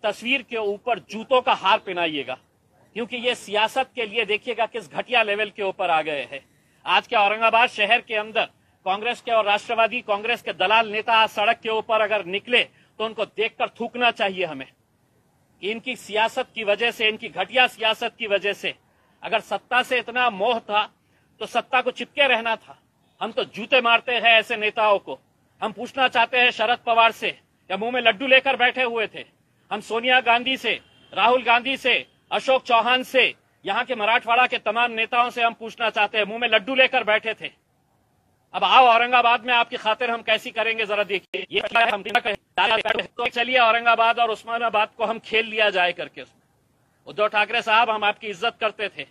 तस्वीर के ऊपर जूतों का हार पहनाइएगा, क्योंकि ये सियासत के लिए देखिएगा किस घटिया लेवल के ऊपर आ गए हैं। आज के औरंगाबाद शहर के अंदर कांग्रेस के और राष्ट्रवादी कांग्रेस के दलाल नेता आज सड़क के ऊपर अगर निकले तो उनको देखकर थूकना चाहिए हमें कि इनकी सियासत की वजह से, इनकी घटिया सियासत की वजह से अगर सत्ता से इतना मोह था तो सत्ता को चिपके रहना था। हम तो जूते मारते हैं ऐसे नेताओं को। हम पूछना चाहते हैं शरद पवार से, या मुंह में लड्डू लेकर बैठे हुए थे। हम सोनिया गांधी से, राहुल गांधी से, अशोक चौहान से, यहाँ के मराठवाड़ा के तमाम नेताओं से हम पूछना चाहते हैं, मुंह में लड्डू लेकर बैठे थे। अब आओ औरंगाबाद में आपकी खातिर हम कैसी करेंगे जरा देखिए। ये हम तो चलिए औरंगाबाद और उस्मानाबाद को हम खेल लिया जाए करके। उसमें उद्धव ठाकरे साहब, हम आपकी इज्जत करते थे,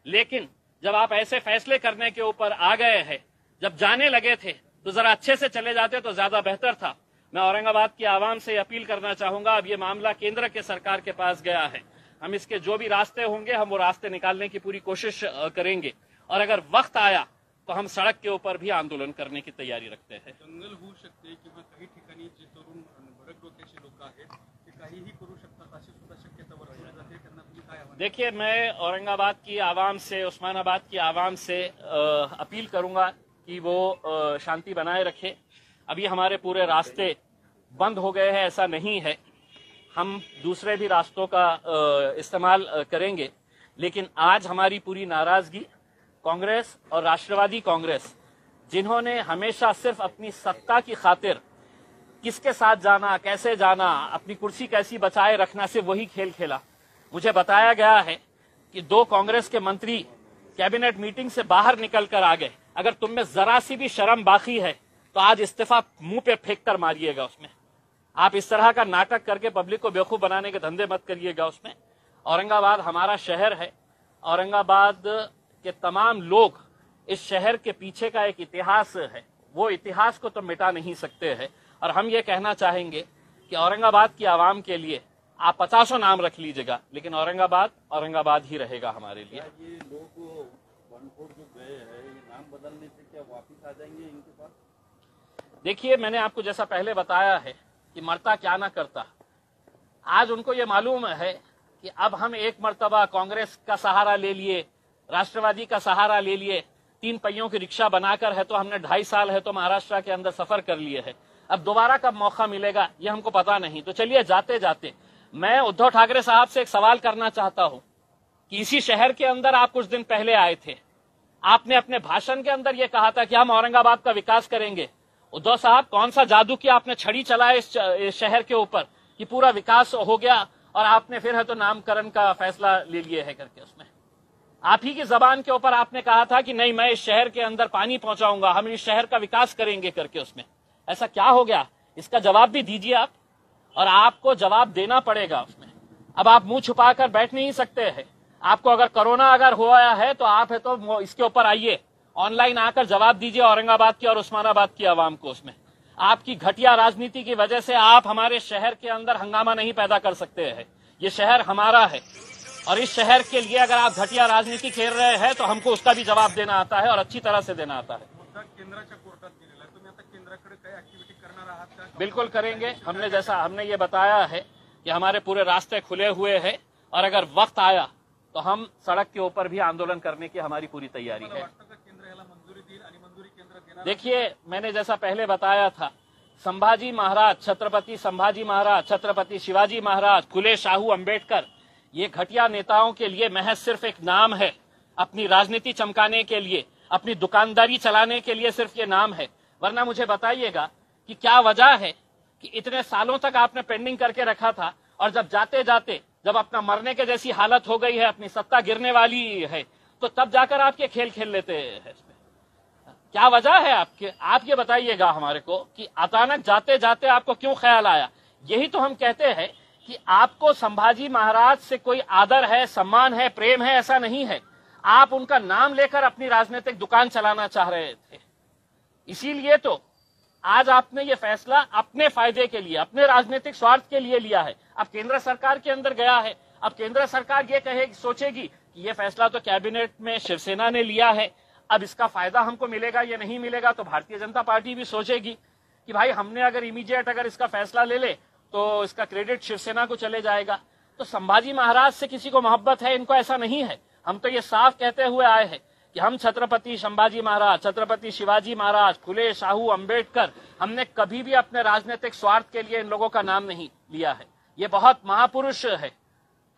लेकिन जब आप ऐसे फैसले करने के ऊपर आ गए हैं, जब जाने लगे थे तो जरा अच्छे से चले जाते तो ज्यादा बेहतर था। मैं औरंगाबाद की आवाम से अपील करना चाहूंगा, अब ये मामला केंद्र के सरकार के पास गया है। हम इसके जो भी रास्ते होंगे हम वो रास्ते निकालने की पूरी कोशिश करेंगे, और अगर वक्त आया तो हम सड़क के ऊपर भी आंदोलन करने की तयारी रखते हैं। दंगल होऊ शकते किंवा काही ठिकाणी जे तरुण भडक डोक्याचे लोक आहेत ते काहीही करू शकतात अशी सुद्धा शक्यता वर्तवली जाते। त्यांना तुम्ही काय आव्हान? देखिए, मैं औरंगाबाद की आवाम से, उस्मानाबाद की आवाम से अपील करूंगा कि वो शांति बनाए रखे। अभी हमारे पूरे रास्ते बंद हो गए हैं ऐसा नहीं है, हम दूसरे भी रास्तों का इस्तेमाल करेंगे, लेकिन आज हमारी पूरी नाराजगी कांग्रेस और राष्ट्रवादी कांग्रेस, जिन्होंने हमेशा सिर्फ अपनी सत्ता की खातिर किसके साथ जाना, कैसे जाना, अपनी कुर्सी कैसी बचाए रखना, सिर्फ वही खेल खेला। मुझे बताया गया है कि 2 कांग्रेस के मंत्री कैबिनेट मीटिंग से बाहर निकल कर आ गए। अगर तुम में जरा सी भी शर्म बाकी है तो आज इस्तीफा मुंह पे फेंक कर मारिएगा उसमें। आप इस तरह का नाटक करके पब्लिक को बेवकूफ बनाने के धंधे मत करिएगा उसमें। औरंगाबाद हमारा शहर है, औरंगाबाद के तमाम लोग, इस शहर के पीछे का एक इतिहास है, वो इतिहास को तो मिटा नहीं सकते हैं। और हम ये कहना चाहेंगे कि औरंगाबाद की आवाम के लिए आप 50 नाम रख लीजिएगा, लेकिन औरंगाबाद औरंगाबाद ही रहेगा हमारे लिए। ये लोग जो गए हैं, ये नाम बदलने से क्या वापिस आ जाएंगे इनके पास? देखिए, मैंने आपको जैसा पहले बताया है कि मरता क्या ना करता। आज उनको ये मालूम है कि अब हम एक मर्तबा कांग्रेस का सहारा ले लिए, राष्ट्रवादी का सहारा ले लिए, 3 पहियों की रिक्शा बनाकर है तो हमने 2.5 साल है तो महाराष्ट्र के अंदर सफर कर लिए है। अब दोबारा कब मौका मिलेगा ये हमको पता नहीं। तो चलिए, जाते जाते मैं उद्धव ठाकरे साहब से एक सवाल करना चाहता हूं कि इसी शहर के अंदर आप कुछ दिन पहले आए थे, आपने अपने भाषण के अंदर यह कहा था कि हम औरंगाबाद का विकास करेंगे। उद्धव साहब, कौन सा जादू किया आपने, छड़ी चलाए इस शहर के ऊपर कि पूरा विकास हो गया, और आपने फिर है तो नामकरण का फैसला ले लिए है करके। उसमें आप ही की जबान के ऊपर आपने कहा था कि नहीं, मैं इस शहर के अंदर पानी पहुंचाऊंगा, हम इस शहर का विकास करेंगे करके। उसमें ऐसा क्या हो गया, इसका जवाब भी दीजिए आप, और आपको जवाब देना पड़ेगा उसमें। अब आप मुंह छुपाकर बैठ नहीं सकते हैं। आपको अगर कोरोना अगर हुआ है तो आप है तो इसके ऊपर आइए, ऑनलाइन आकर जवाब दीजिए औरंगाबाद की और उस्मानाबाद की आवाम को। उसमें आपकी घटिया राजनीति की वजह से आप हमारे शहर के अंदर हंगामा नहीं पैदा कर सकते हैं। ये शहर हमारा है, और इस शहर के लिए अगर आप घटिया राजनीति खेल रहे हैं तो हमको उसका भी जवाब देना आता है, और अच्छी तरह से देना आता है। केंद्राच्या कोर्टात गेलेला आहे, तुम्ही आता केंद्राकडे काही ऍक्टिव्हिटी करणार आहात का? बिल्कुल करेंगे। हमने ये बताया है कि हमारे पूरे रास्ते खुले हुए हैं, और अगर वक्त आया तो हम सड़क के ऊपर भी आंदोलन करने की हमारी पूरी तैयारी है। देखिए, मैंने जैसा पहले बताया था, संभाजी महाराज, छत्रपति संभाजी महाराज, छत्रपति शिवाजी महाराज, फुले शाहू अंबेडकर, ये घटिया नेताओं के लिए महज सिर्फ एक नाम है, अपनी राजनीति चमकाने के लिए, अपनी दुकानदारी चलाने के लिए सिर्फ ये नाम है। वरना मुझे बताइएगा कि क्या वजह है कि इतने सालों तक आपने पेंडिंग करके रखा था, और जब जाते जाते जब अपना मरने के जैसी हालत हो गई है, अपनी सत्ता गिरने वाली है, तो तब जाकर आप ये खेल खेल लेते हैं। क्या वजह है आपके? आप ये बताइएगा हमारे को कि अचानक जाते जाते आपको क्यों ख्याल आया। यही तो हम कहते हैं कि आपको संभाजी महाराज से कोई आदर है, सम्मान है, प्रेम है, ऐसा नहीं है। आप उनका नाम लेकर अपनी राजनीतिक दुकान चलाना चाह रहे थे, इसीलिए तो आज आपने ये फैसला अपने फायदे के लिए, अपने राजनीतिक स्वार्थ के लिए लिया है। अब केंद्र सरकार के अंदर गया है, अब केंद्र सरकार ये कहेगी, सोचेगी कि ये फैसला तो कैबिनेट में शिवसेना ने लिया है, अब इसका फायदा हमको मिलेगा या नहीं मिलेगा। तो भारतीय जनता पार्टी भी सोचेगी कि भाई हमने अगर इमीडिएट अगर इसका फैसला ले ले तो इसका क्रेडिट शिवसेना को चले जाएगा। तो संभाजी महाराज से किसी को मोहब्बत है, इनको ऐसा नहीं है। हम तो ये साफ कहते हुए आए हैं कि हम छत्रपति संभाजी महाराज, छत्रपति शिवाजी महाराज, फुले, शाहू, अंबेडकर, हमने कभी भी अपने राजनीतिक स्वार्थ के लिए इन लोगों का नाम नहीं लिया है। ये बहुत महापुरुष है,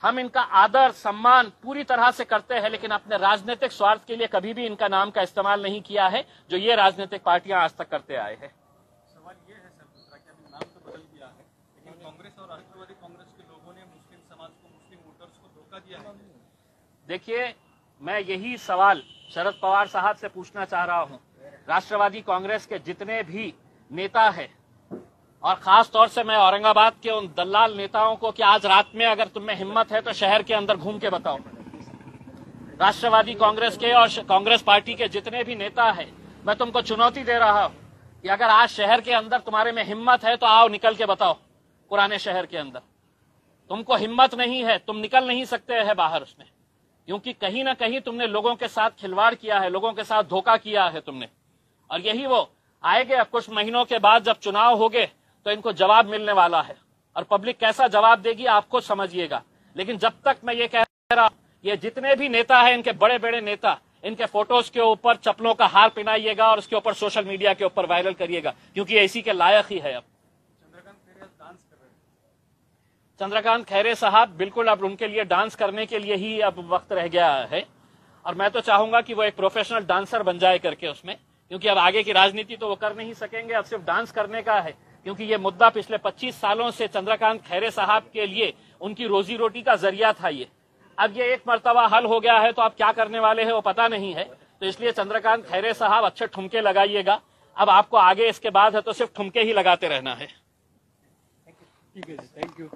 हम इनका आदर सम्मान पूरी तरह से करते हैं, लेकिन अपने राजनीतिक स्वार्थ के लिए कभी भी इनका नाम का इस्तेमाल नहीं किया है, जो ये राजनीतिक पार्टियां आज तक करते आए हैं। सवाल ये है सर दूसरा कि अभी नाम तो बदल गया है, लेकिन कांग्रेस और राष्ट्रवादी कांग्रेस के लोगों ने मुस्लिम समाज को, मुस्लिम वोटर्स को धोखा दिया है। देखिए, मैं यही सवाल शरद पवार साहब से पूछना चाह रहा हूं। राष्ट्रवादी कांग्रेस के जितने भी नेता हैं, और खास तौर से मैं औरंगाबाद के उन दलाल नेताओं को कि आज रात में अगर तुम में हिम्मत है तो शहर के अंदर घूम के बताओ। राष्ट्रवादी कांग्रेस के और कांग्रेस पार्टी के जितने भी नेता हैं, मैं तुमको चुनौती दे रहा हूं कि अगर आज शहर के अंदर तुम्हारे में हिम्मत है तो आओ, निकल के बताओ। पुराने शहर के अंदर तुमको हिम्मत नहीं है, तुम निकल नहीं सकते हैं बाहर उसमें, क्योंकि कहीं ना कहीं तुमने लोगों के साथ खिलवाड़ किया है, लोगों के साथ धोखा किया है तुमने। और यही वो आएंगे अब कुछ महीनों के बाद, जब चुनाव होंगे तो इनको जवाब मिलने वाला है, और पब्लिक कैसा जवाब देगी आप खुद समझिएगा। लेकिन जब तक मैं ये कह रहा, ये जितने भी नेता हैं, इनके बड़े बड़े नेता, इनके फोटोज के ऊपर चप्पलों का हार पहनाइएगा और उसके ऊपर सोशल मीडिया के ऊपर वायरल करिएगा, क्योंकि ये इसी के लायक ही है। अब चंद्रकांत खैरे साहब बिल्कुल अब उनके लिए डांस करने के लिए ही अब वक्त रह गया है, और मैं तो चाहूंगा कि वो एक प्रोफेशनल डांसर बन जाए करके उसमें, क्योंकि अब आगे की राजनीति तो वो कर नहीं सकेंगे, अब सिर्फ डांस करने का है। क्योंकि ये मुद्दा पिछले 25 सालों से चंद्रकांत खैरे साहब के लिए उनकी रोजी रोटी का जरिया था ये। अब ये एक मर्तबा हल हो गया है तो आप क्या करने वाले हैं वो पता नहीं है। तो इसलिए चंद्रकांत खैरे साहब अच्छे ठुमके लगाइएगा, अब आपको आगे इसके बाद है तो सिर्फ ठुमके ही लगाते रहना है। ठीक है, थैंक यू।